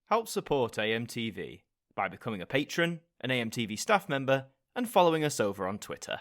Help support AMTV by becoming a patron, an AMTV staff member, and following us over on Twitter.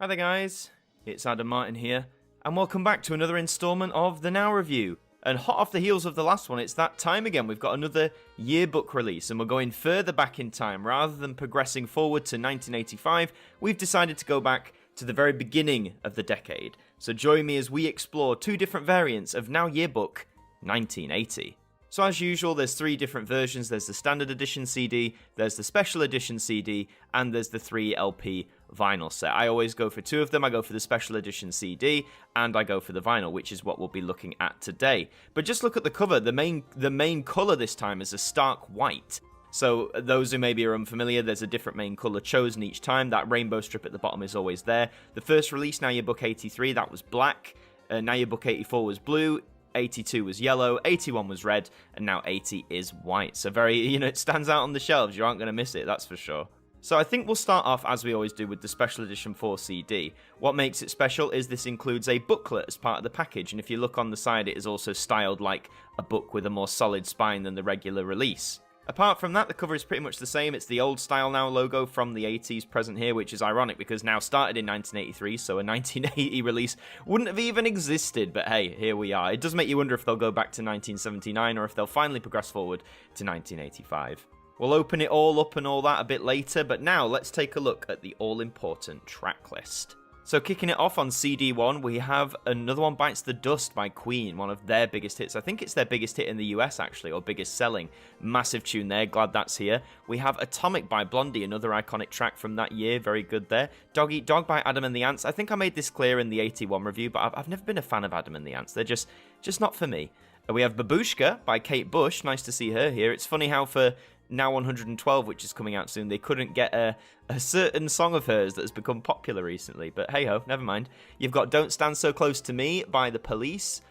Hi there guys, it's Adam Martin here, and welcome back to another instalment of the Now Review. And hot off the heels of the last one, it's that time again. We've got another yearbook release, and we're going further back in time. Rather than progressing forward to 1985, we've decided to go back to the very beginning of the decade. So join me as we explore two different variants of Now Yearbook 1980. So as usual, there's three different versions. There's the standard edition CD, there's the special edition CD, and there's the 3 LP vinyl set. I always go for two of them. I go for the special edition CD, and I go for the vinyl, which is what we'll be looking at today. But just look at the cover. The main colour this time is a stark white. So those who maybe are unfamiliar, there's a different main colour chosen each time. That rainbow strip at the bottom is always there. The first release, Now Yearbook 83, that was black. Now Yearbook 84 was blue. 82 was yellow, 81 was red, and now 80 is white. So very, it stands out on the shelves. You aren't going to miss it, that's for sure. So I think we'll start off, as we always do, with the Special Edition 4 CD. What makes it special is this includes a booklet as part of the package, and if you look on the side, it is also styled like a book with a more solid spine than the regular release. Apart from that, the cover is pretty much the same. It's the old Style Now logo from the 80s present here, which is ironic because Now started in 1983, so a 1980 release wouldn't have even existed, but hey, here we are. It does make you wonder if they'll go back to 1979 or if they'll finally progress forward to 1985. We'll open it all up and all that a bit later, but now let's take a look at the all-important track list. So kicking it off on CD1, we have Another One Bites the Dust by Queen, one of their biggest hits. I think it's their biggest hit in the US, actually, or biggest selling. Massive tune there, glad that's here. We have Atomic by Blondie, another iconic track from that year, very good there. Dog Eat Dog by Adam and the Ants. I think I made this clear in the 81 review, but I've never been a fan of Adam and the Ants. They're just not for me. We have Babushka by Kate Bush, nice to see her here. It's funny how for Now 112, which is coming out soon, they couldn't get a certain song of hers that has become popular recently, but hey-ho, never mind. You've got Don't Stand So Close to Me by The Police,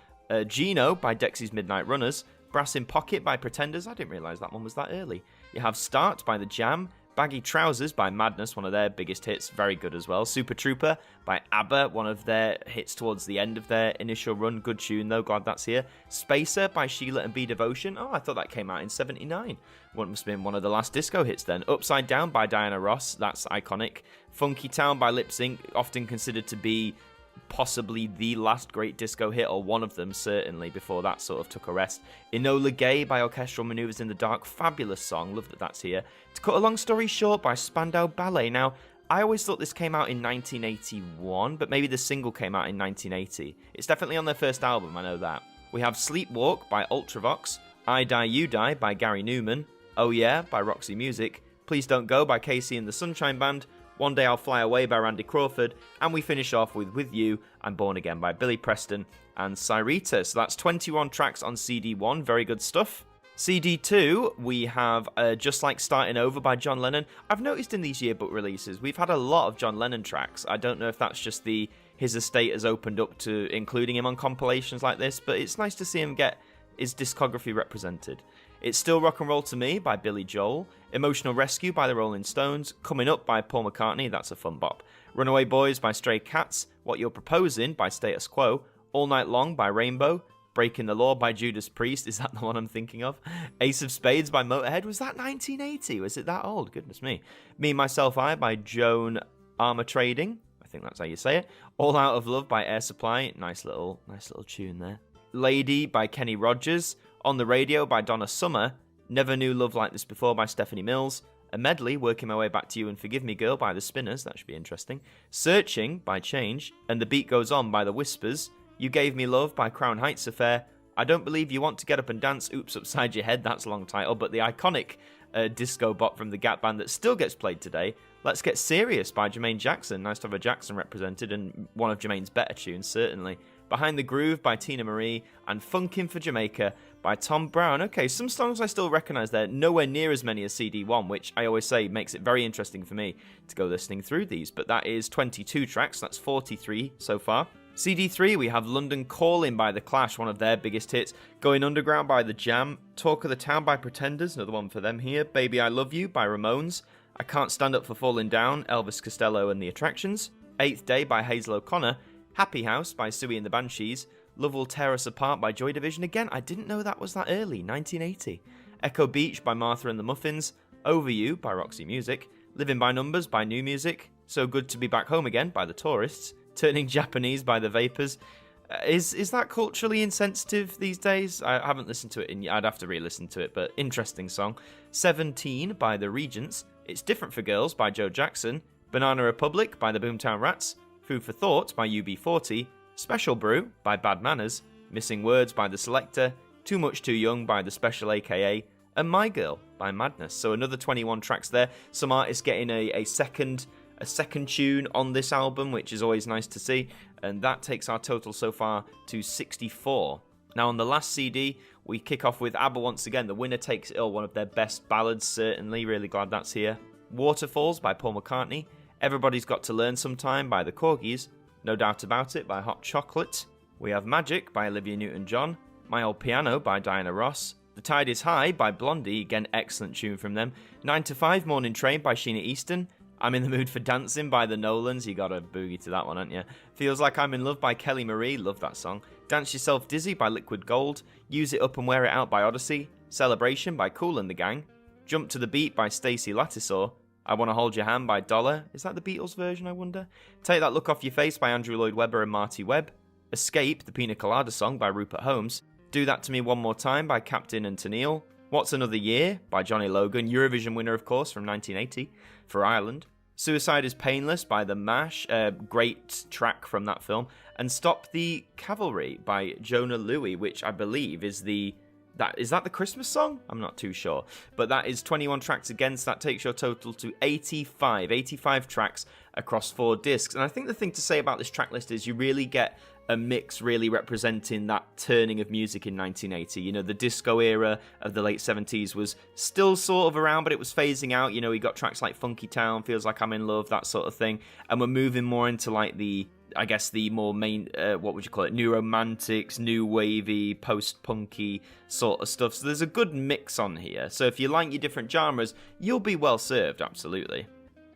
Gino by Dexy's Midnight Runners, Brass in Pocket by Pretenders, I didn't realise that one was that early. You have Start by The Jam, Baggy Trousers by Madness, one of their biggest hits, very good as well. Super Trooper by ABBA, one of their hits towards the end of their initial run, good tune though, glad that's here. Spacer by Sheila and B Devotion, oh I thought that came out in 79. What must have been one of the last disco hits then. Upside Down by Diana Ross, that's iconic. Funky Town by Lip Sync, often considered to be possibly the last great disco hit, or one of them certainly, before that sort of took a rest. Enola Gay by Orchestral Manoeuvres in the Dark, fabulous song, love that that's here. To cut a long story short, by Spandau Ballet. Now, I always thought this came out in 1981, but maybe the single came out in 1980. It's definitely on their first album, I know that. We have Sleepwalk by Ultravox, I Die You Die by Gary Newman, Oh Yeah by Roxy Music, Please Don't Go by Casey and the Sunshine Band, One Day I'll Fly Away by Randy Crawford, and we finish off with You, I'm Born Again by Billy Preston and Cyrita. So that's 21 tracks on CD1, very good stuff. CD2, we have Just Like Starting Over by John Lennon. I've noticed in these yearbook releases, we've had a lot of John Lennon tracks. I don't know if that's just his estate has opened up to including him on compilations like this, but it's nice to see him get his discography represented. It's Still Rock and Roll to Me by Billy Joel, Emotional Rescue by the Rolling Stones, Coming Up by Paul McCartney, that's a fun bop, Runaway Boys by Stray Cats, What You're Proposing by Status Quo, All Night Long by Rainbow, Breaking the Law by Judas Priest, is that the one I'm thinking of? Ace of Spades by Motorhead, was that 1980? Was it that old? Goodness me. Me, Myself, I by Joan Armatrading, I think that's how you say it, All Out of Love by Air Supply, nice little tune there. Lady by Kenny Rogers, On the Radio by Donna Summer, Never Knew Love Like This Before by Stephanie Mills, a medley, Working My Way Back to You and Forgive Me Girl by The Spinners, that should be interesting, Searching by Change, And the Beat Goes On by The Whispers, You Gave Me Love by Crown Heights Affair, I Don't Believe You Want to Get Up and Dance, Oops Upside Your Head, that's a long title, but the iconic disco bop from the Gap Band that still gets played today, Let's Get Serious by Jermaine Jackson, nice to have a Jackson represented, and one of Jermaine's better tunes, certainly. Behind the Groove by Tina Marie, and Funkin' for Jamaica by Tom Brown. Okay, some songs I still recognise there, nowhere near as many as CD1, which I always say makes it very interesting for me to go listening through these, but that is 22 tracks, that's 43 so far. CD3, we have London Calling by The Clash, one of their biggest hits, Going Underground by The Jam, Talk of the Town by Pretenders, another one for them here, Baby I Love You by Ramones, I Can't Stand Up for Falling Down, Elvis Costello and the Attractions, Eighth Day by Hazel O'Connor, Happy House by Suey and the Banshees, Love Will Tear Us Apart by Joy Division. Again, I didn't know that was that early, 1980. Echo Beach by Martha and the Muffins. Over You by Roxy Music. Living by Numbers by New Music. So Good to Be Back Home Again by The Tourists. Turning Japanese by The Vapors. Is that culturally insensitive these days? I haven't listened to it, I'd have to re-listen to it, but interesting song. 17 by The Regents. It's Different for Girls by Joe Jackson. Banana Republic by the Boomtown Rats. Food for Thought by UB40. Special Brew by Bad Manners. Missing Words by The Selector. Too Much Too Young by The Special AKA. And My Girl by Madness. So another 21 tracks there. Some artists getting a second tune on this album, which is always nice to see, and that takes our total so far to 64. Now on the last CD, we kick off with ABBA once again. The Winner Takes It All, one of their best ballads, certainly. Really glad that's here. Waterfalls by Paul McCartney. Everybody's Got to Learn Sometime by the Corgis. No Doubt About It by Hot Chocolate. We have Magic by Olivia Newton-John. My Old Piano by Diana Ross. The Tide Is High by Blondie, again excellent tune from them. 9 to 5 Morning Train by Sheena Easton. I'm in the Mood for Dancing by the Nolans. You gotta boogie to that one, haven't you? Feels Like I'm in Love by Kelly Marie. Love that song. Dance Yourself Dizzy by Liquid Gold. Use It Up and Wear It Out by Odyssey. Celebration by Kool and the Gang. Jump to the Beat by Stacey Lattisaw. I Wanna Hold Your Hand by Dollar. Is that the Beatles version, I wonder? Take That Look Off Your Face by Andrew Lloyd Webber and Marty Webb. Escape, the Pina Colada Song by Rupert Holmes. Do That To Me One More Time by Captain and Tennille. What's Another Year by Johnny Logan. Eurovision winner, of course, from 1980 for Ireland. Suicide Is Painless by The Mash, great track from that film. And Stop the Cavalry by Jonah Louie, which I believe is is that the Christmas song? I'm not too sure. But that is 21 tracks again, so that takes your total to 85 tracks across 4 discs. And I think the thing to say about this track list is you really get a mix really representing that turning of music in 1980. You know, the disco era of the late 70s was still sort of around, but it was phasing out. You know, we got tracks like Funky Town, Feels Like I'm in Love, that sort of thing. And we're moving more into like the more main, what would you call it, new romantics, new wavy, post-punky sort of stuff. So there's a good mix on here. So if you like your different genres, you'll be well served, absolutely.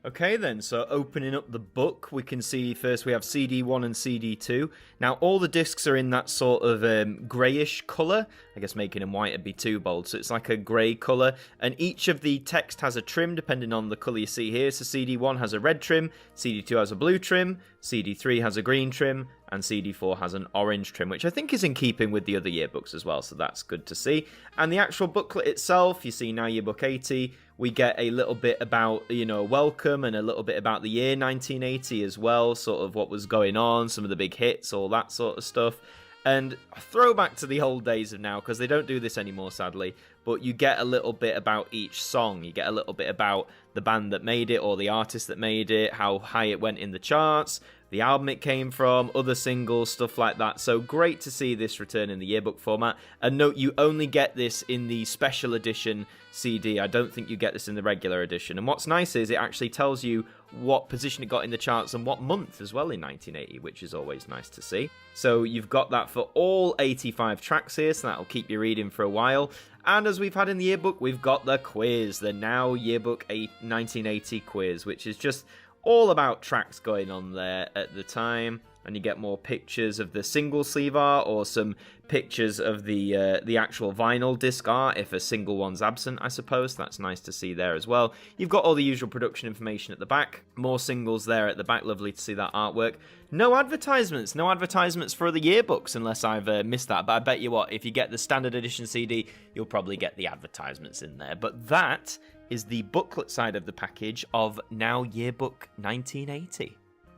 Okay then, so opening up the book, we can see first we have CD1 and CD2. Now all the discs are in that sort of greyish colour. I guess making them white would be too bold, so it's like a grey colour. And each of the text has a trim depending on the colour you see here. So CD1 has a red trim, CD2 has a blue trim, CD3 has a green trim, and CD4 has an orange trim, which I think is in keeping with the other yearbooks as well, so that's good to see. And the actual booklet itself, you see Now Yearbook 80, we get a little bit about, you know, welcome and a little bit about the year 1980 as well, sort of what was going on, some of the big hits, all that sort of stuff. And a throwback to the old days of now, because they don't do this anymore, sadly, but you get a little bit about each song. You get a little bit about the band that made it or the artist that made it, how high it went in the charts, the album it came from, other singles, stuff like that. So great to see this return in the yearbook format. And note, you only get this in the special edition CD. I don't think you get this in the regular edition. And what's nice is it actually tells you what position it got in the charts and what month as well in 1980, which is always nice to see. So you've got that for all 85 tracks here, so that'll keep you reading for a while. And as we've had in the yearbook, we've got the quiz, the Now Yearbook 1980 quiz, which is just all about tracks going on there at the time. And you get more pictures of the single sleeve art or some pictures of the actual vinyl disc art if a single one's absent, I suppose. That's nice to see there as well. You've got all the usual production information at the back. More singles there at the back. Lovely to see that artwork. No advertisements. No advertisements for the yearbooks unless I've missed that. But I bet you what, if you get the standard edition CD, you'll probably get the advertisements in there. But that is the booklet side of the package of Now Yearbook 1980.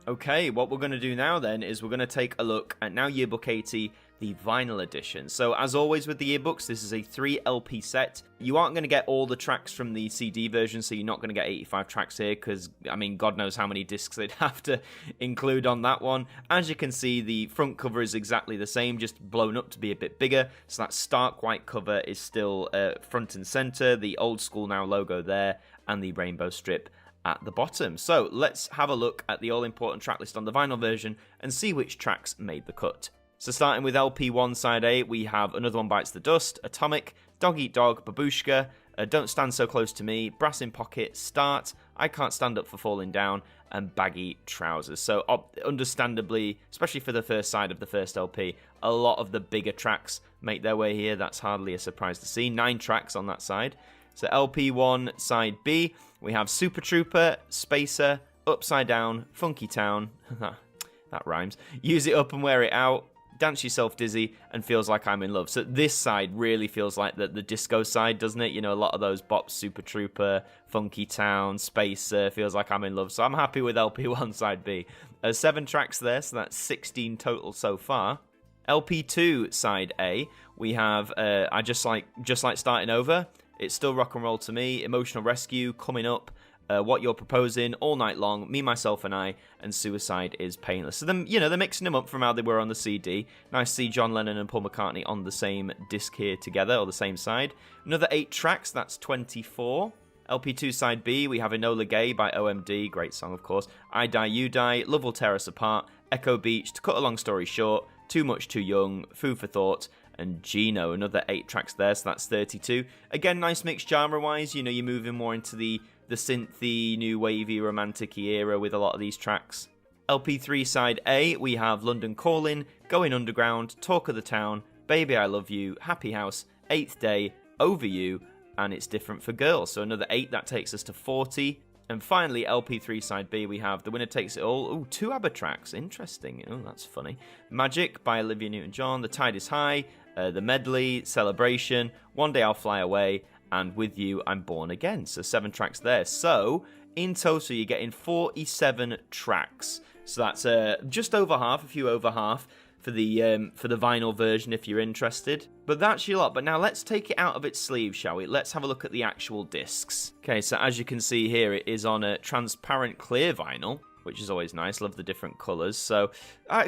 Okay, what we're going to do now then is we're going to take a look at Now Yearbook 80, the vinyl edition. So as always with the yearbooks, this is a 3 LP set. You aren't going to get all the tracks from the CD version, so you're not going to get 85 tracks here, because, I mean, God knows how many discs they'd have to include on that one. As you can see, the front cover is exactly the same, just blown up to be a bit bigger. So that stark white cover is still front and center, the old school Now logo there, and the rainbow strip at the bottom. So let's have a look at the all-important track list on the vinyl version and see which tracks made the cut. So starting with LP1 side A, we have Another One Bites the Dust, Atomic, Dog Eat Dog, Babushka, Don't Stand So Close to Me, Brass in Pocket, Start, I Can't Stand Up for Falling Down, and baggy trousers. So understandably, especially for the first side of the first LP, a lot of the bigger tracks make their way here. That's hardly a surprise to see. 9 tracks on that side. So LP1 side B, we have Super Trooper, Spacer, Upside Down, Funky Town, that rhymes, Use It Up and Wear It Out, Dance Yourself Dizzy, and Feels Like I'm in Love. So this side really feels like the disco side, doesn't it? You know, a lot of those bops, Super Trooper, Funky Town, Spacer, Feels Like I'm in Love. So I'm happy with LP1 side B. 7 tracks there, so that's 16 total so far. LP2 side A, we have I Just Like Starting Over, It's Still Rock and Roll to Me, Emotional Rescue, Coming Up, What You're Proposing, All Night Long, Me, Myself and I, and Suicide is Painless. So them, you know, they're mixing them up from how they were on the CD. Nice to see John Lennon and Paul McCartney on the same disc here together, or the same side. Another 8 tracks, that's 24. LP2 side B, we have Enola Gay by OMD, great song of course. I Die, You Die, Love Will Tear Us Apart, Echo Beach, To Cut a Long Story Short, Too Much Too Young, Food for Thought, and Gino. Another 8 tracks there, so that's 32. Again, nice mix genre-wise, you know, you're moving more into the synthy, new wavy, romantic-y era with a lot of these tracks. LP3 side A, we have London Calling, Going Underground, Talk of the Town, Baby I Love You, Happy House, 8th Day, Over You, and It's Different for Girls. So another 8, that takes us to 40. And finally, LP3 side B, we have The Winner Takes It All. Ooh, 2 ABBA tracks, interesting. Oh, that's funny. Magic by Olivia Newton-John, The Tide is High, The Medley, Celebration, One Day I'll Fly Away, and With You, I'm Born Again. So 7 tracks there. So in total, you're getting 47 tracks. So that's just over half, a few over half for the vinyl version if you're interested. But that's your lot. But now let's take it out of its sleeve, shall we? Let's have a look at the actual discs. Okay, so as you can see here, it is on a transparent clear vinyl, which is always nice. Love the different colours. So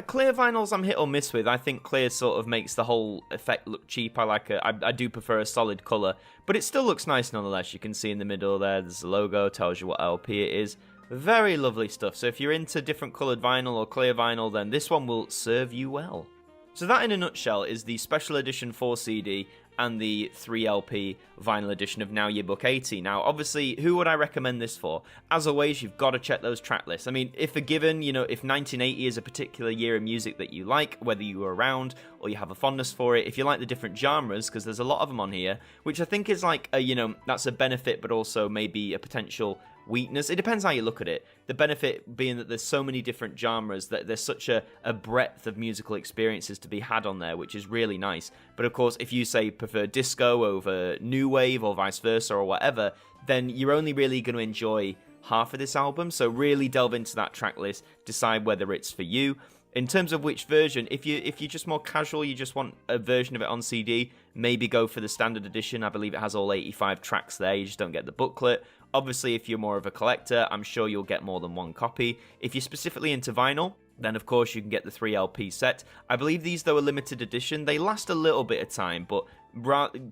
clear vinyls I'm hit or miss with. I think clear sort of makes the whole effect look cheap. I do prefer a solid colour, but it still looks nice nonetheless. You can see in the middle there's the logo, tells you what LP it is. Very lovely stuff. So if you're into different coloured vinyl or clear vinyl, then this one will serve you well. So that in a nutshell is the special edition 4 CD and the 3LP vinyl edition of Now Yearbook 80. Now, obviously, who would I recommend this for? As always, you've got to check those track lists. I mean, if a given, you know, if 1980 is a particular year in music that you like, whether you were around or you have a fondness for it, if you like the different genres, because there's a lot of them on here, which I think is like, you know, that's a benefit, but also maybe a potential weakness. It depends how you look at it. The benefit being that there's so many different genres, that there's such a breadth of musical experiences to be had on there, which is really nice. But of course, if you say prefer disco over new wave or vice versa or whatever, then you're only really going to enjoy half of this album. So really delve into that track list, decide whether it's for you. In terms of which version, if you're just more casual, you just want a version of it on CD, maybe go for the standard edition. I believe it has all 85 tracks there, you just don't get the booklet. Obviously, if you're more of a collector, I'm sure you'll get more than one copy. If you're specifically into vinyl, then of course you can get the 3LP set. I believe these, though, are limited edition. They last a little bit of time, but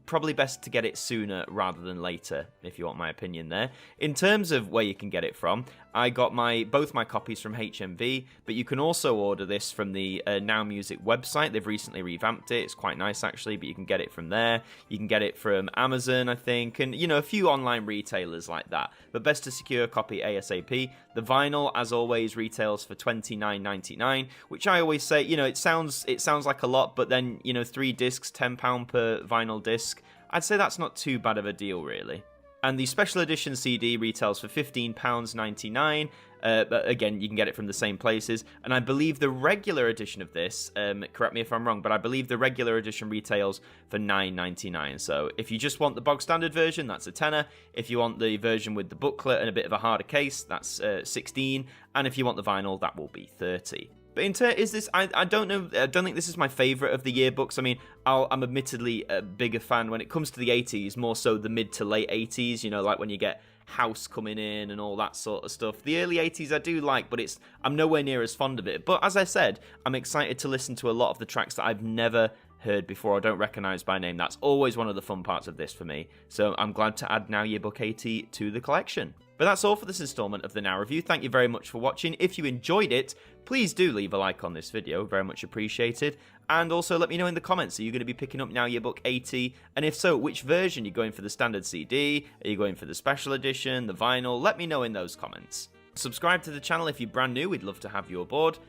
probably best to get it sooner rather than later, if you want my opinion there. In terms of where you can get it from, I got both my copies from HMV, but you can also order this from the Now Music website. They've recently revamped it. It's quite nice, actually, but you can get it from there. You can get it from Amazon, I think, and, you know, a few online retailers like that. But best to secure a copy ASAP. The vinyl, as always, retails for $29.99, which I always say, you know, it sounds like a lot, but then, you know, 3 discs, £10 per vinyl disc. I'd say that's not too bad of a deal, really. And the special edition CD retails for £15.99. But again, you can get it from the same places. And I believe the regular edition of this, correct me if I'm wrong, but I believe the regular edition retails for $9.99. So if you just want the bog standard version, that's a tenner. If you want the version with the booklet and a bit of a harder case, that's $16. And if you want the vinyl, that will be $30. But is this? I don't know. I don't think this is my favourite of the yearbooks. I mean, I'm admittedly a bigger fan when it comes to the 80s, more so the mid to late 80s. You know, like when you get House coming in and all that sort of stuff. The early 80s I do like, but I'm nowhere near as fond of it. But as I said, I'm excited to listen to a lot of the tracks that I've never heard before or don't recognise by name. That's always one of the fun parts of this for me. So I'm glad to add Now Yearbook 80 to the collection. But that's all for this installment of the Now Review. Thank you very much for watching. If you enjoyed it, please do leave a like on this video. Very much appreciated. And also let me know in the comments, are you going to be picking up Now Yearbook 80? And if so, which version? Are you going for the standard CD? Are you going for the special edition, the vinyl? Let me know in those comments. Subscribe to the channel if you're brand new, we'd love to have you aboard.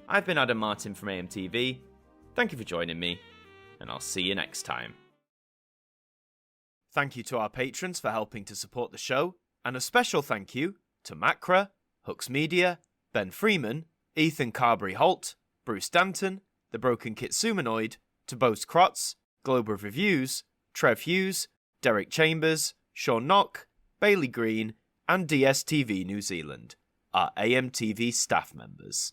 I've been Adam Martin from AMTV. Thank you for joining me, and I'll see you next time. Thank you to our patrons for helping to support the show, and a special thank you to Macra, Hooks Media, Ben Freeman, Ethan Carberry-Holt, Bruce Danton, The Broken Kitsumanoid, Tobias Krotz, Globe of Reviews, Trev Hughes, Derek Chambers, Sean Knock, Bailey Green, and DSTV New Zealand, our AMTV staff members.